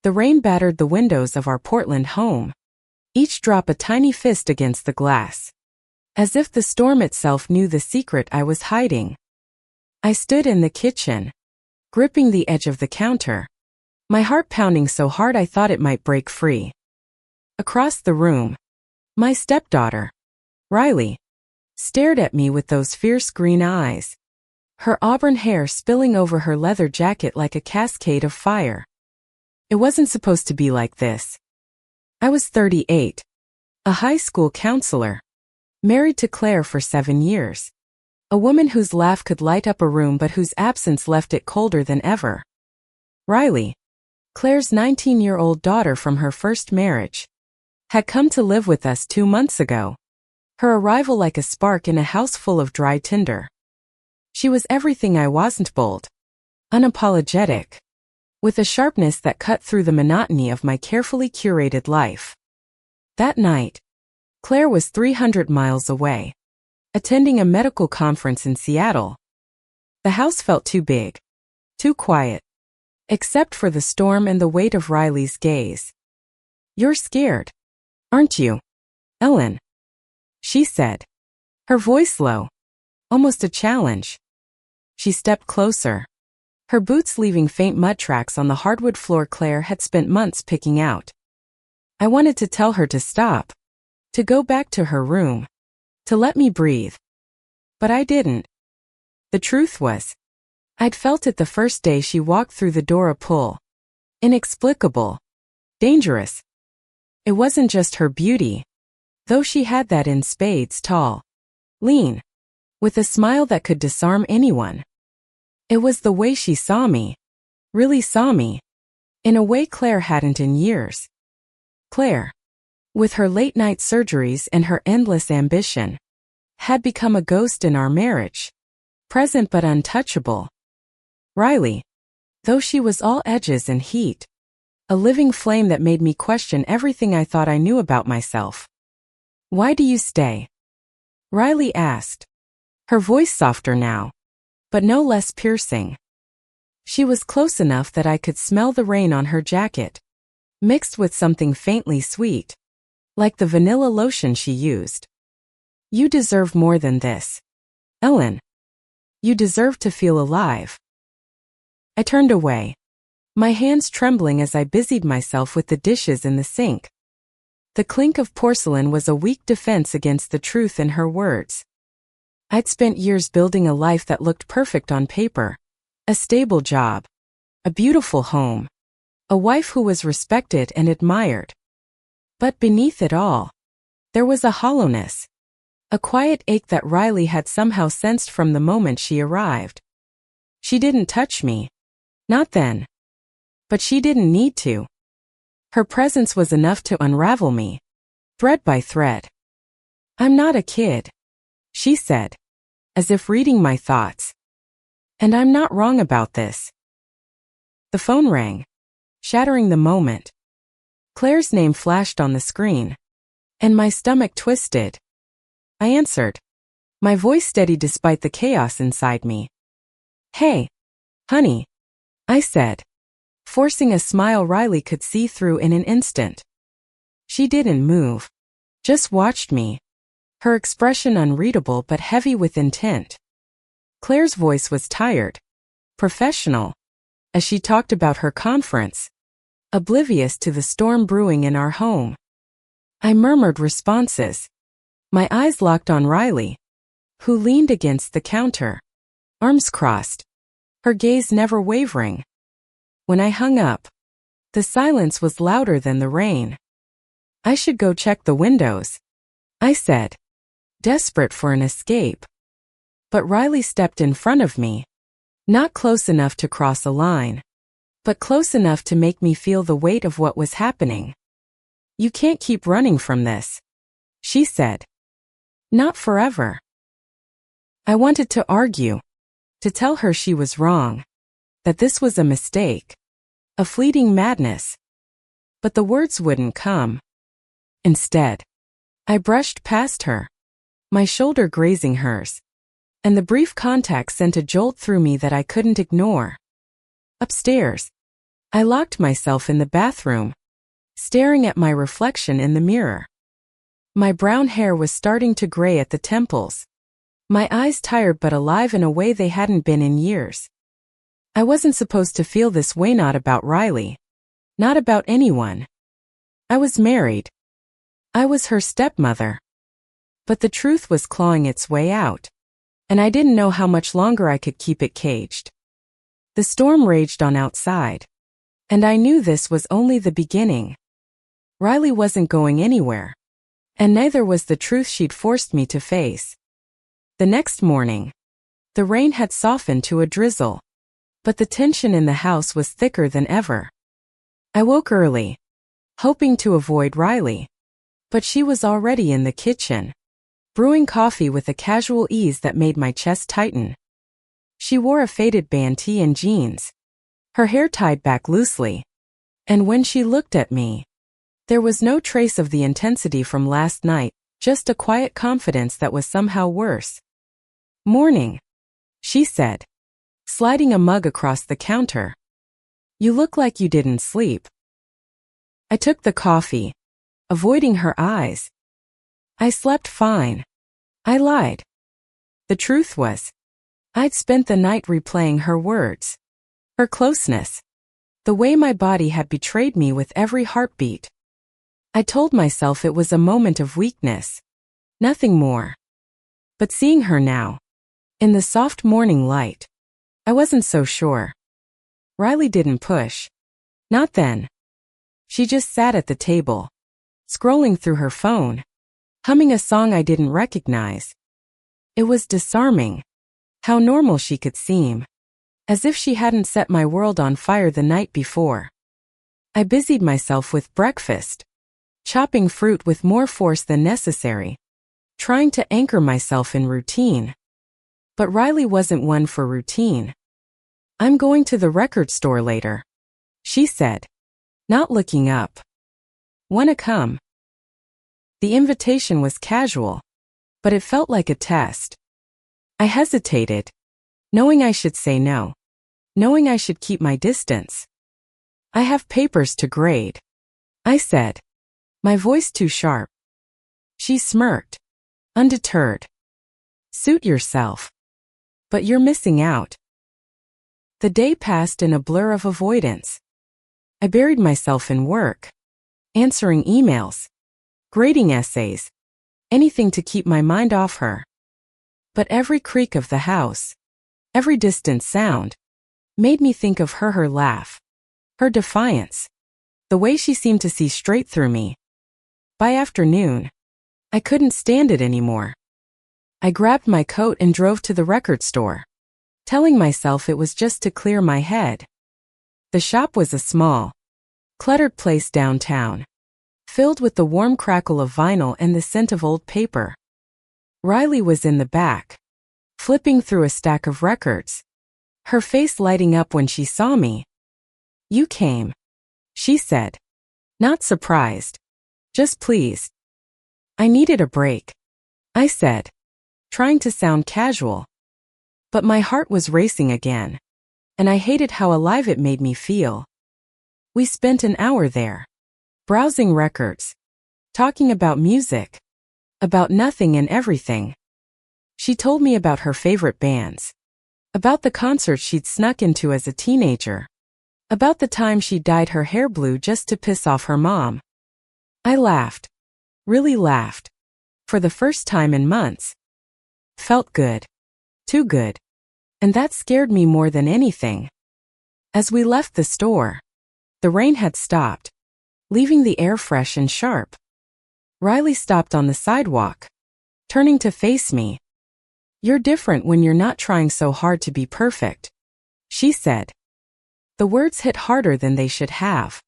The rain battered the windows of our Portland home, each drop a tiny fist against the glass, as if the storm itself knew the secret I was hiding. I stood in the kitchen, gripping the edge of the counter, my heart pounding so hard I thought it might break free. Across the room, my stepdaughter, Riley, stared at me with those fierce green eyes, her auburn hair spilling over her leather jacket like a cascade of fire. It wasn't supposed to be like this. I was 38, a high school counselor, married to Claire for 7 years, a woman whose laugh could light up a room but whose absence left it colder than ever. Riley, Claire's 19-year-old daughter from her first marriage, had come to live with us 2 months ago, her arrival like a spark in a house full of dry tinder. She was everything I wasn't: bold, unapologetic, with a sharpness that cut through the monotony of my carefully curated life. That night, Claire was 300 miles away, attending a medical conference in Seattle. The house felt too big, too quiet, except for the storm and the weight of Riley's gaze. "You're scared, aren't you, Ellen?" she said, her voice low, almost a challenge. She stepped closer, her boots leaving faint mud tracks on the hardwood floor Claire had spent months picking out. I wanted to tell her to stop, to go back to her room, to let me breathe. But I didn't. The truth was, I'd felt it the first day she walked through the door, a pull. Inexplicable. Dangerous. It wasn't just her beauty, though she had that in spades: tall, lean, with a smile that could disarm anyone. It was the way she saw me, really saw me, in a way Claire hadn't in years. Claire, with her late-night surgeries and her endless ambition, had become a ghost in our marriage, present but untouchable. Riley, though she was all edges and heat, a living flame that made me question everything I thought I knew about myself. "Why do you stay?" Riley asked, her voice softer now, but no less piercing. She was close enough that I could smell the rain on her jacket, mixed with something faintly sweet, like the vanilla lotion she used. "You deserve more than this, Ellen. You deserve to feel alive." I turned away, my hands trembling as I busied myself with the dishes in the sink. The clink of porcelain was a weak defense against the truth in her words. I'd spent years building a life that looked perfect on paper: a stable job, a beautiful home, a wife who was respected and admired. But beneath it all, there was a hollowness, a quiet ache that Riley had somehow sensed from the moment she arrived. She didn't touch me, not then. But she didn't need to. Her presence was enough to unravel me, thread by thread. "I'm not a kid," she said, as if reading my thoughts. "And I'm not wrong about this." The phone rang, shattering the moment. Claire's name flashed on the screen, and my stomach twisted. I answered, my voice steady despite the chaos inside me. "Hey, honey," I said, forcing a smile Riley could see through in an instant. She didn't move, just watched me, her expression unreadable but heavy with intent. Claire's voice was tired, professional, as she talked about her conference, oblivious to the storm brewing in our home. I murmured responses, my eyes locked on Riley, who leaned against the counter, arms crossed, her gaze never wavering. When I hung up, the silence was louder than the rain. "I should go check the windows," I said, desperate for an escape. But Riley stepped in front of me, not close enough to cross a line, but close enough to make me feel the weight of what was happening. "You can't keep running from this," she said. "Not forever." I wanted to argue, to tell her she was wrong, that this was a mistake, a fleeting madness. But the words wouldn't come. Instead, I brushed past her, my shoulder grazing hers, and the brief contact sent a jolt through me that I couldn't ignore. Upstairs, I locked myself in the bathroom, staring at my reflection in the mirror. My brown hair was starting to gray at the temples. My eyes tired but alive in a way they hadn't been in years. I wasn't supposed to feel this way, not about Riley. Not about anyone. I was married. I was her stepmother. But the truth was clawing its way out, and I didn't know how much longer I could keep it caged. The storm raged on outside, and I knew this was only the beginning. Riley wasn't going anywhere, and neither was the truth she'd forced me to face. The next morning, the rain had softened to a drizzle, but the tension in the house was thicker than ever. I woke early, hoping to avoid Riley, but she was already in the kitchen, brewing coffee with a casual ease that made my chest tighten. She wore a faded band tee and jeans, her hair tied back loosely, and when she looked at me, there was no trace of the intensity from last night, just a quiet confidence that was somehow worse. "Morning," she said, sliding a mug across the counter. "You look like you didn't sleep." I took the coffee, avoiding her eyes. "I slept fine." I lied. The truth was, I'd spent the night replaying her words, her closeness, the way my body had betrayed me with every heartbeat. I told myself it was a moment of weakness, nothing more. But seeing her now, in the soft morning light, I wasn't so sure. Riley didn't push. Not then. She just sat at the table, scrolling through her phone, humming a song I didn't recognize. It was disarming, how normal she could seem, as if she hadn't set my world on fire the night before. I busied myself with breakfast, chopping fruit with more force than necessary, trying to anchor myself in routine. But Riley wasn't one for routine. "I'm going to the record store later," she said, not looking up. "Wanna come?" The invitation was casual, but it felt like a test. I hesitated, knowing I should say no, knowing I should keep my distance. "I have papers to grade," I said, my voice too sharp. She smirked, undeterred. "Suit yourself. But you're missing out." The day passed in a blur of avoidance. I buried myself in work, answering emails, grading essays, anything to keep my mind off her. But every creak of the house, every distant sound, made me think of her laugh, her defiance, the way she seemed to see straight through me. By afternoon, I couldn't stand it anymore. I grabbed my coat and drove to the record store, telling myself it was just to clear my head. The shop was a small, cluttered place downtown, filled with the warm crackle of vinyl and the scent of old paper. Riley was in the back, flipping through a stack of records, her face lighting up when she saw me. "You came," she said, not surprised, just pleased. "I needed a break," I said, trying to sound casual. But my heart was racing again, and I hated how alive it made me feel. We spent an hour there, browsing records, talking about music, about nothing and everything. She told me about her favorite bands, about the concerts she'd snuck into as a teenager, about the time she dyed her hair blue just to piss off her mom. I laughed, really laughed, for the first time in months. Felt good. Too good. And that scared me more than anything. As we left the store, the rain had stopped, leaving the air fresh and sharp. Riley stopped on the sidewalk, turning to face me. "You're different when you're not trying so hard to be perfect," she said. The words hit harder than they should have.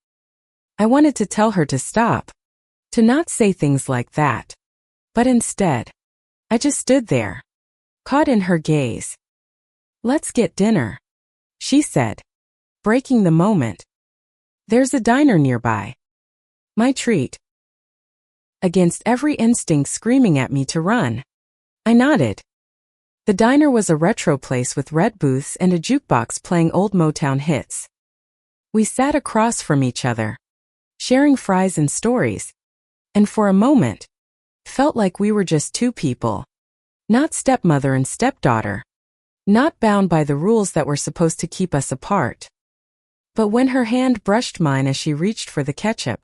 I wanted to tell her to stop, to not say things like that. But instead, I just stood there, caught in her gaze. "Let's get dinner," she said, breaking the moment. "There's a diner nearby." My treat. Against every instinct screaming at me to run, I nodded. The diner was a retro place with red booths and a jukebox playing old Motown hits. We sat across from each other, sharing fries and stories, and for a moment, felt like we were just two people, not stepmother and stepdaughter, not bound by the rules that were supposed to keep us apart. But when her hand brushed mine as she reached for the ketchup,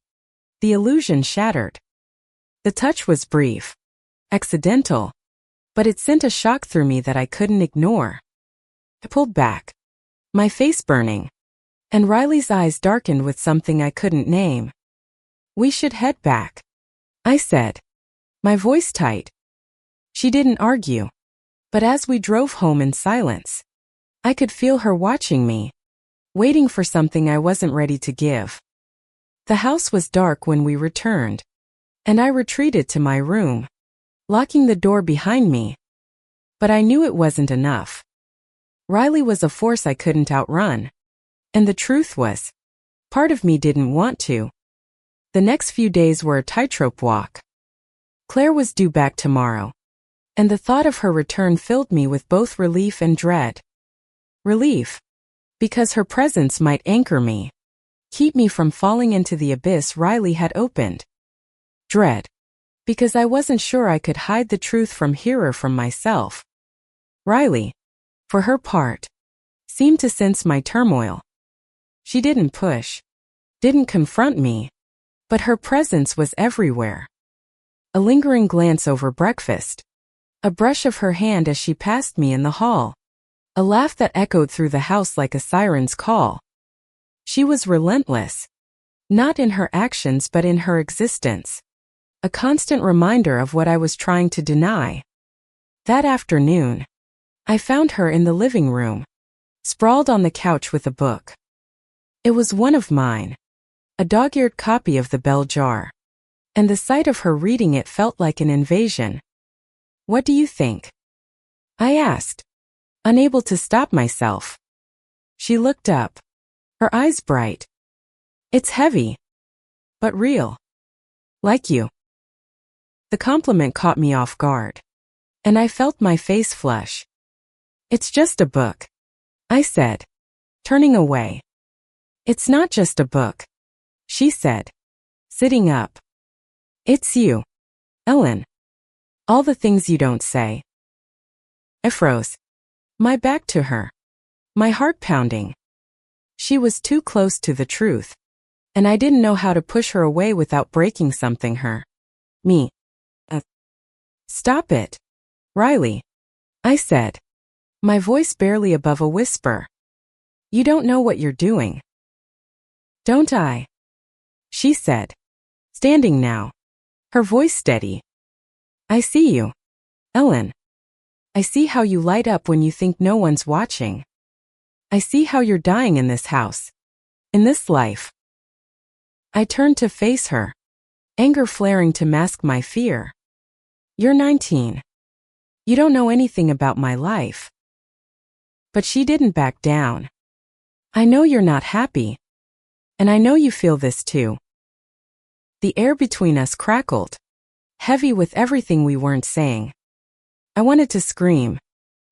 the illusion shattered. The touch was brief, accidental, but it sent a shock through me that I couldn't ignore. I pulled back, my face burning, and Riley's eyes darkened with something I couldn't name. "We should head back," I said, my voice tight. She didn't argue, but as we drove home in silence, I could feel her watching me, waiting for something I wasn't ready to give. The house was dark when we returned, and I retreated to my room, locking the door behind me. But I knew it wasn't enough. Riley was a force I couldn't outrun. And the truth was, part of me didn't want to. The next few days were a tightrope walk. Claire was due back tomorrow, and the thought of her return filled me with both relief and dread. Relief, because her presence might anchor me, keep me from falling into the abyss Riley had opened. Dread, because I wasn't sure I could hide the truth from her or from myself. Riley, for her part, seemed to sense my turmoil. She didn't push, didn't confront me, but her presence was everywhere. A lingering glance over breakfast, a brush of her hand as she passed me in the hall, a laugh that echoed through the house like a siren's call. She was relentless, not in her actions but in her existence, a constant reminder of what I was trying to deny. That afternoon, I found her in the living room, sprawled on the couch with a book. It was one of mine, a dog-eared copy of The Bell Jar, and the sight of her reading it felt like an invasion. "What do you think?" I asked, unable to stop myself. She looked up, her eyes bright. "It's heavy, but real. Like you." The compliment caught me off guard, and I felt my face flush. "It's just a book," I said, turning away. "It's not just a book," she said, sitting up. "It's you, Ellen. All the things you don't say." I froze, my back to her, my heart pounding. She was too close to the truth, and I didn't know how to push her away without breaking something me. "Stop it, Riley," I said, my voice barely above a whisper. "You don't know what you're doing." "Don't I?" she said, standing now, her voice steady. "I see you, Ellen. I see how you light up when you think no one's watching. I see how you're dying in this house, in this life." I turned to face her, anger flaring to mask my fear. "You're 19. You don't know anything about my life." But she didn't back down. "I know you're not happy. And I know you feel this too." The air between us crackled, heavy with everything we weren't saying. I wanted to scream,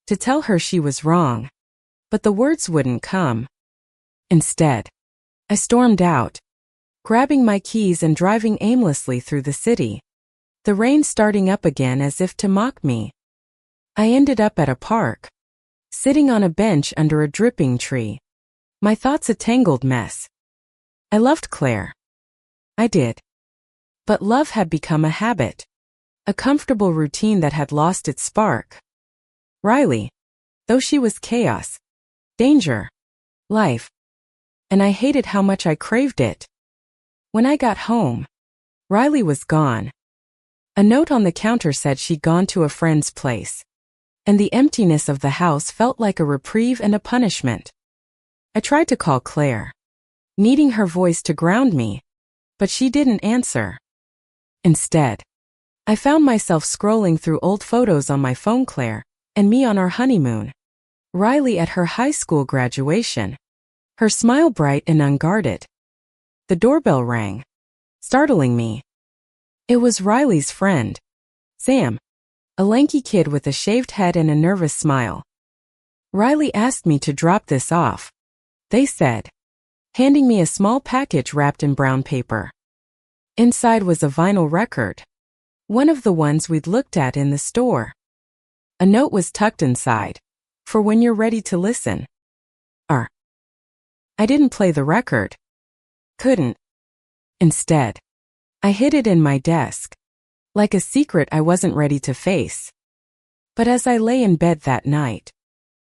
to tell her she was wrong, but the words wouldn't come. Instead, I stormed out, grabbing my keys and driving aimlessly through the city, the rain starting up again as if to mock me. I ended up at a park, sitting on a bench under a dripping tree, my thoughts a tangled mess. I loved Claire. I did. But love had become a habit, a comfortable routine that had lost its spark. Riley, though she was chaos, danger, life, and I hated how much I craved it. When I got home, Riley was gone. A note on the counter said she'd gone to a friend's place, and the emptiness of the house felt like a reprieve and a punishment. I tried to call Claire, needing her voice to ground me, but she didn't answer. Instead, I found myself scrolling through old photos on my phone. Claire and me on our honeymoon, Riley at her high school graduation, her smile bright and unguarded. The doorbell rang, startling me. It was Riley's friend, Sam, a lanky kid with a shaved head and a nervous smile. "Riley asked me to drop this off," they said. handing me a small package wrapped in brown paper. Inside was a vinyl record, one of the ones we'd looked at in the store. A note was tucked inside, for when you're ready to listen. I didn't play the record. Couldn't. Instead, I hid it in my desk, like a secret I wasn't ready to face. But as I lay in bed that night,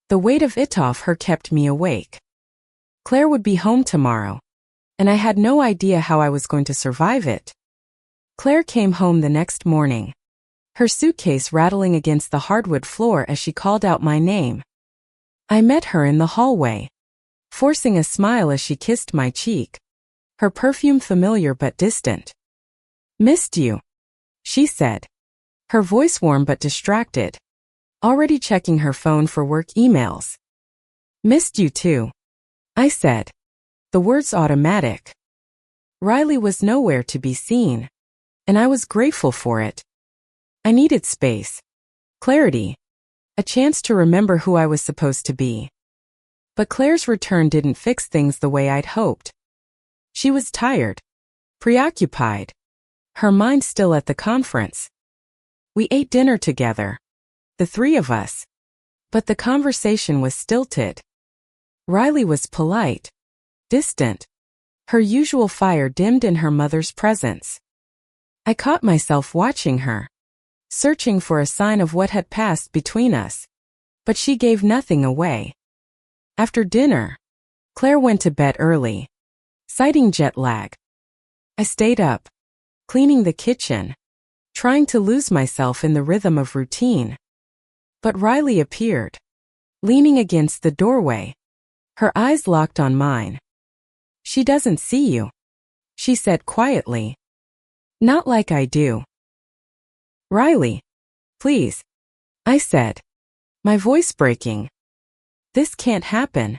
the weight of it off her kept me awake. Claire would be home tomorrow, and I had no idea how I was going to survive it. Claire came home the next morning, her suitcase rattling against the hardwood floor as she called out my name. I met her in the hallway, forcing a smile as she kissed my cheek, her perfume familiar but distant. "Missed you," she said, her voice warm but distracted, already checking her phone for work emails. "Missed you too," I said, the words automatic. Riley was nowhere to be seen, and I was grateful for it. I needed space, clarity, a chance to remember who I was supposed to be. But Claire's return didn't fix things the way I'd hoped. She was tired, preoccupied, her mind still at the conference. We ate dinner together, the three of us, but the conversation was stilted. Riley was polite, distant, her usual fire dimmed in her mother's presence. I caught myself watching her, searching for a sign of what had passed between us, but she gave nothing away. After dinner, Claire went to bed early, citing jet lag. I stayed up, cleaning the kitchen, trying to lose myself in the rhythm of routine. But Riley appeared, leaning against the doorway, her eyes locked on mine. "She doesn't see you," she said quietly. "Not like I do." "Riley, please," I said, my voice breaking. "This can't happen."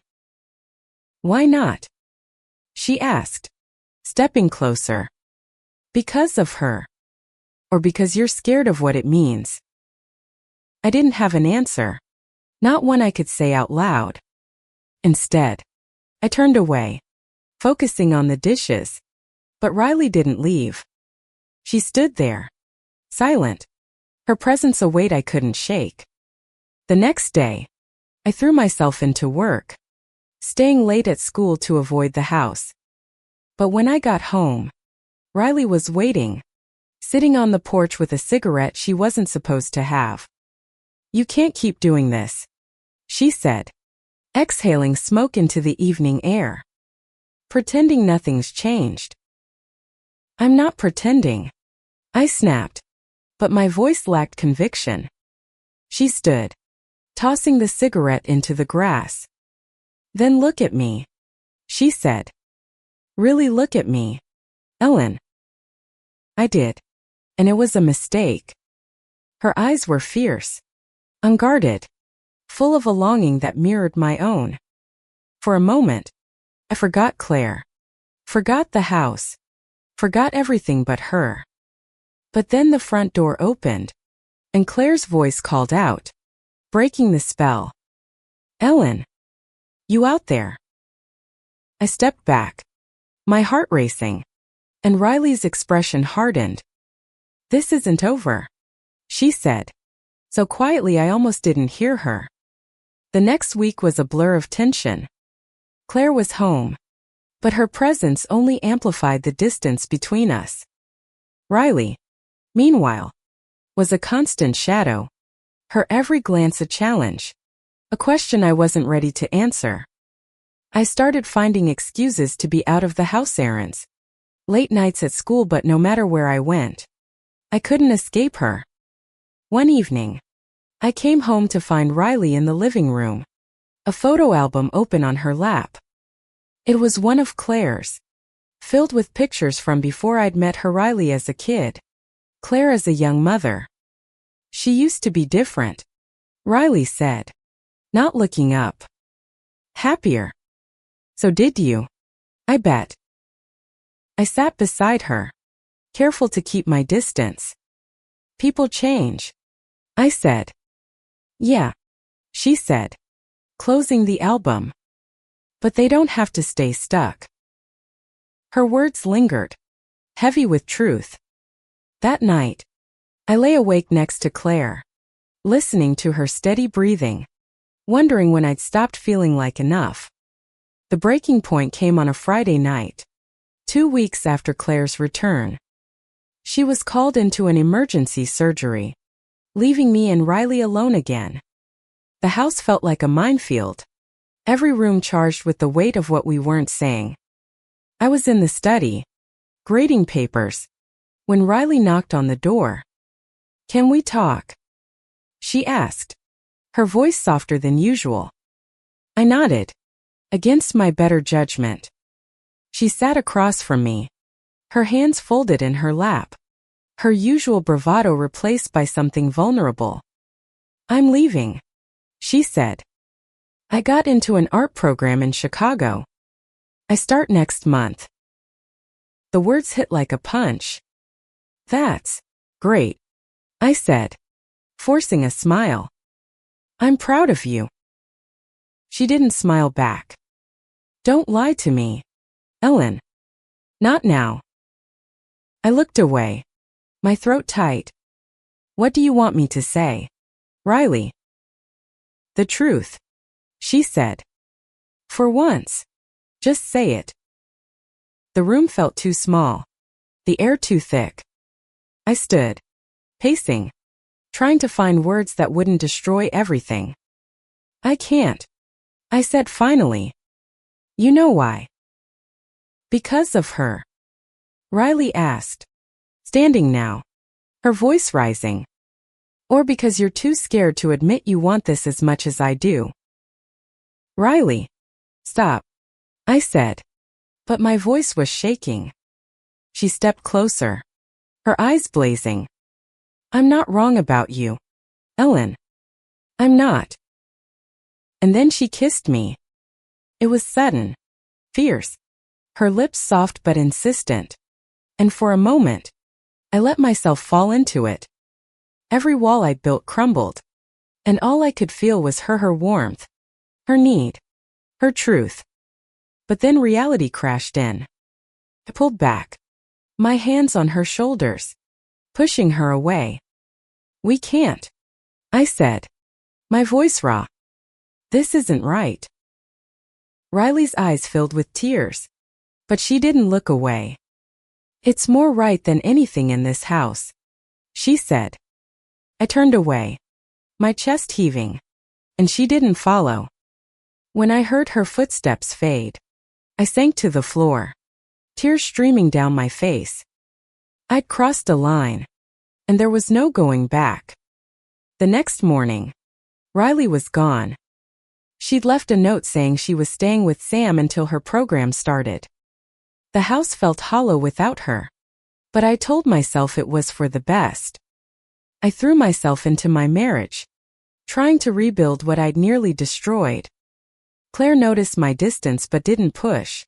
"Why not?" she asked, stepping closer. "Because of her. Or because you're scared of what it means?" I didn't have an answer, not one I could say out loud. Instead, I turned away, focusing on the dishes. But Riley didn't leave. She stood there, silent, her presence a weight I couldn't shake. The next day, I threw myself into work, staying late at school to avoid the house. But when I got home, Riley was waiting, sitting on the porch with a cigarette she wasn't supposed to have. "You can't keep doing this," she said, exhaling smoke into the evening air. "Pretending nothing's changed." "I'm not pretending," I snapped, but my voice lacked conviction. She stood, tossing the cigarette into the grass. "Then look at me," she said. "Really look at me, Ellen." I did, and it was a mistake. Her eyes were fierce, unguarded, full of a longing that mirrored my own. For a moment, I forgot Claire, forgot the house, forgot everything but her. But then the front door opened, and Claire's voice called out, breaking the spell. "Ellen, you out there?" I stepped back, my heart racing, and Riley's expression hardened. "This isn't over," she said, so quietly I almost didn't hear her. The next week was a blur of tension. Claire was home, but her presence only amplified the distance between us. Riley, meanwhile, was a constant shadow, her every glance a challenge, a question I wasn't ready to answer. I started finding excuses to be out of the house errands, late nights at school, but no matter where I went, I couldn't escape her. One evening, I came home to find Riley in the living room, a photo album open on her lap. It was one of Claire's, filled with pictures from before I'd met her. Riley as a kid, Claire as a young mother. "She used to be different," Riley said, not looking up. "Happier." "So did you, I bet." I sat beside her, careful to keep my distance. "People change," I said. "Yeah," she said, closing the album. "But they don't have to stay stuck." Her words lingered, heavy with truth. That night, I lay awake next to Claire, listening to her steady breathing, wondering when I'd stopped feeling like enough. The breaking point came on a Friday night, 2 weeks after Claire's return. She was called into an emergency surgery, leaving me and Riley alone again. The house felt like a minefield, every room charged with the weight of what we weren't saying. I was in the study, grading papers, when Riley knocked on the door. "Can we talk?" she asked, her voice softer than usual. I nodded, against my better judgment. She sat across from me, her hands folded in her lap, her usual bravado replaced by something vulnerable. "I'm leaving," she said. "I got into an art program in Chicago. I start next month." The words hit like a punch. "That's great," I said, forcing a smile. "I'm proud of you." She didn't smile back. "Don't lie to me, Ellen. Not now." I looked away, my throat tight. "What do you want me to say, Riley?" "The truth," she said. "For once, just say it." The room felt too small, the air too thick. I stood, pacing, trying to find words that wouldn't destroy everything. "I can't," I said finally. "You know why?" "Because of her?" Riley asked, standing now, her voice rising. "Or because you're too scared to admit you want this as much as I do?" "Riley, stop," I said, but my voice was shaking. She stepped closer, her eyes blazing. "I'm not wrong about you, Ellen. I'm not." And then she kissed me. It was sudden, fierce, her lips soft but insistent. And for a moment, I let myself fall into it. Every wall I'd built crumbled, and all I could feel was her warmth, her need, her truth. But then reality crashed in. I pulled back, my hands on her shoulders, pushing her away. "We can't," I said, my voice raw. "This isn't right." Riley's eyes filled with tears, but she didn't look away. "It's more right than anything in this house," she said. I turned away, my chest heaving, and she didn't follow. When I heard her footsteps fade, I sank to the floor, tears streaming down my face. I'd crossed a line, and there was no going back. The next morning, Riley was gone. She'd left a note saying she was staying with Sam until her program started. The house felt hollow without her, but I told myself it was for the best. I threw myself into my marriage, trying to rebuild what I'd nearly destroyed. Claire noticed my distance but didn't push,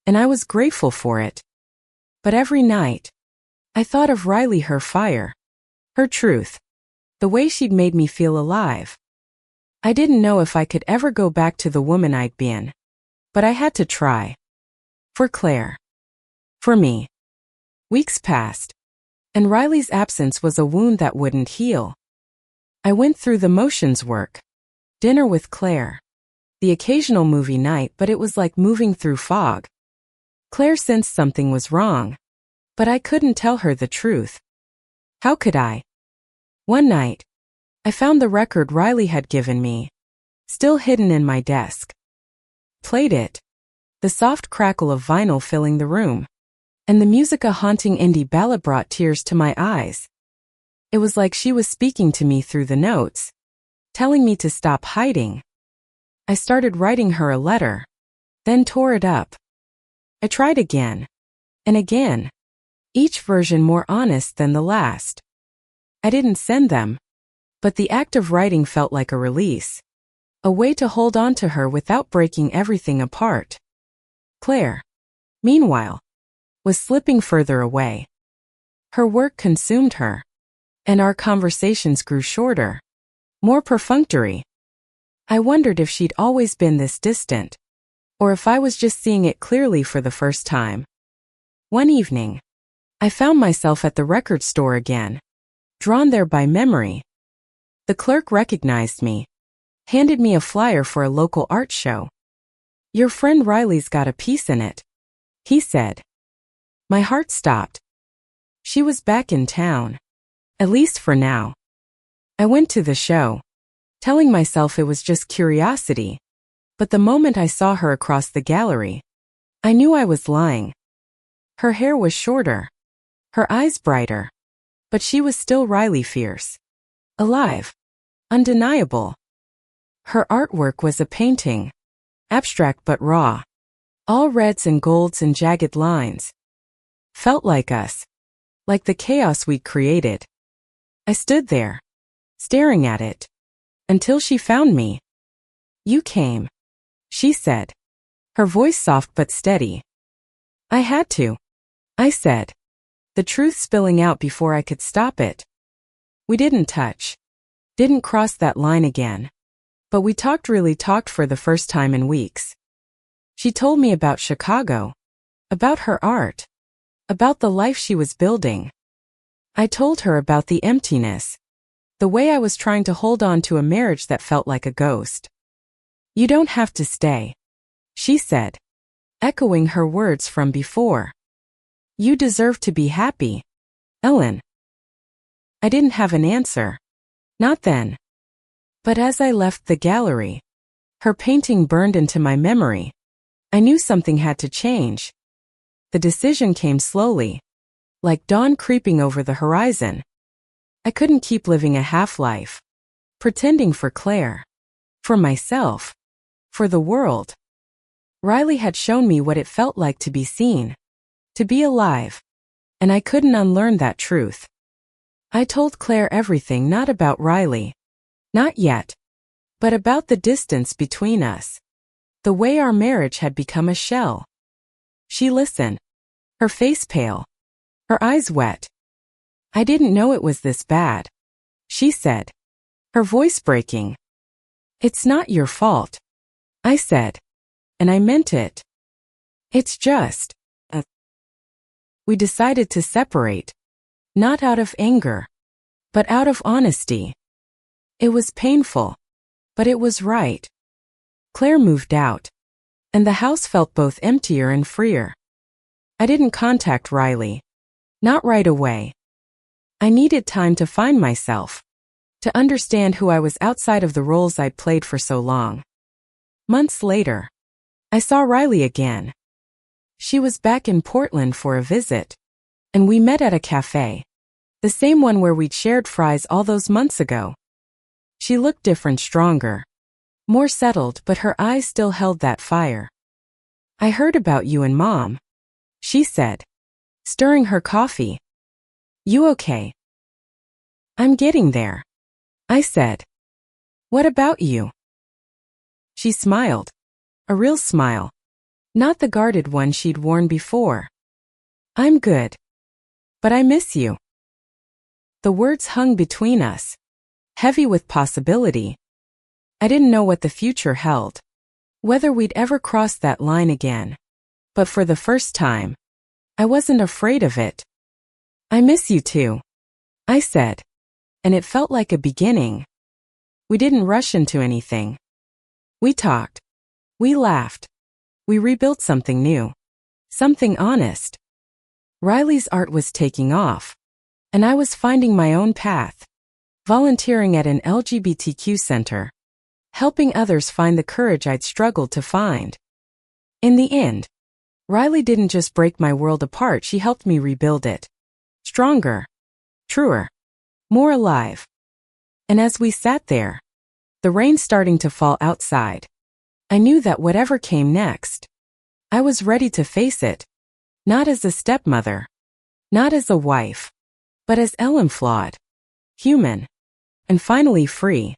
and I was grateful for it. But every night, I thought of Riley, her fire, her truth, the way she'd made me feel alive. I didn't know if I could ever go back to the woman I'd been, but I had to try. For Claire. For me. Weeks passed, and Riley's absence was a wound that wouldn't heal. I went through the motions work, dinner with Claire, the occasional movie night, but it was like moving through fog. Claire sensed something was wrong, but I couldn't tell her the truth. How could I? One night, I found the record Riley had given me, still hidden in my desk. Played it, the soft crackle of vinyl filling the room, and the music, a haunting indie ballad, brought tears to my eyes. It was like she was speaking to me through the notes, telling me to stop hiding. I started writing her a letter, then tore it up. I tried again, and again, each version more honest than the last. I didn't send them, but the act of writing felt like a release, a way to hold on to her without breaking everything apart. Claire, meanwhile, was slipping further away. Her work consumed her, and our conversations grew shorter, more perfunctory. I wondered if she'd always been this distant, or if I was just seeing it clearly for the first time. One evening, I found myself at the record store again, drawn there by memory. The clerk recognized me, handed me a flyer for a local art show. "Your friend Riley's got a piece in it," he said. My heart stopped. She was back in town, at least for now. I went to the show, telling myself it was just curiosity, but the moment I saw her across the gallery, I knew I was lying. Her hair was shorter, her eyes brighter, but she was still Riley Fierce. Alive. Undeniable. Her artwork was a painting, abstract but raw, all reds and golds and jagged lines. Felt like us, like the chaos we'd created. I stood there, staring at it, until she found me. "You came," she said, her voice soft but steady. "I had to," I said, the truth spilling out before I could stop it. We didn't touch, didn't cross that line again, but we really talked for the first time in weeks. She told me about Chicago, about her art, about the life she was building. I told her about the emptiness, the way I was trying to hold on to a marriage that felt like a ghost. "You don't have to stay," she said, echoing her words from before. "You deserve to be happy, Ellen." I didn't have an answer. Not then. But as I left the gallery, her painting burned into my memory. I knew something had to change. The decision came slowly, like dawn creeping over the horizon. I couldn't keep living a half-life, pretending for Claire, for myself, for the world. Riley had shown me what it felt like to be seen, to be alive, and I couldn't unlearn that truth. I told Claire everything, not about Riley, not yet, but about the distance between us, the way our marriage had become a shell. She listened, her face pale, her eyes wet. "I didn't know it was this bad," she said, her voice breaking. "It's not your fault," I said, and I meant it. "It's just, we decided to separate, not out of anger, but out of honesty. It was painful, but it was right." Claire moved out, and the house felt both emptier and freer. I didn't contact Riley, not right away. I needed time to find myself, to understand who I was outside of the roles I'd played for so long. Months later, I saw Riley again. She was back in Portland for a visit, and we met at a cafe, the same one where we'd shared fries all those months ago. She looked different, stronger, more settled, but her eyes still held that fire. "I heard about you and Mom," she said, stirring her coffee. "You okay?" "I'm getting there," I said. "What about you?" She smiled, a real smile, not the guarded one she'd worn before. "I'm good. But I miss you." The words hung between us, heavy with possibility. I didn't know what the future held, whether we'd ever cross that line again. But for the first time, I wasn't afraid of it. "I miss you too," I said, and it felt like a beginning. We didn't rush into anything. We talked. We laughed. We rebuilt something new. Something honest. Riley's art was taking off, and I was finding my own path, volunteering at an LGBTQ center, helping others find the courage I'd struggled to find. In the end, Riley didn't just break my world apart, she helped me rebuild it. Stronger, truer, more alive. And as we sat there, the rain starting to fall outside, I knew that whatever came next, I was ready to face it, not as a stepmother, not as a wife, but as Ellen, flawed, human, and finally free.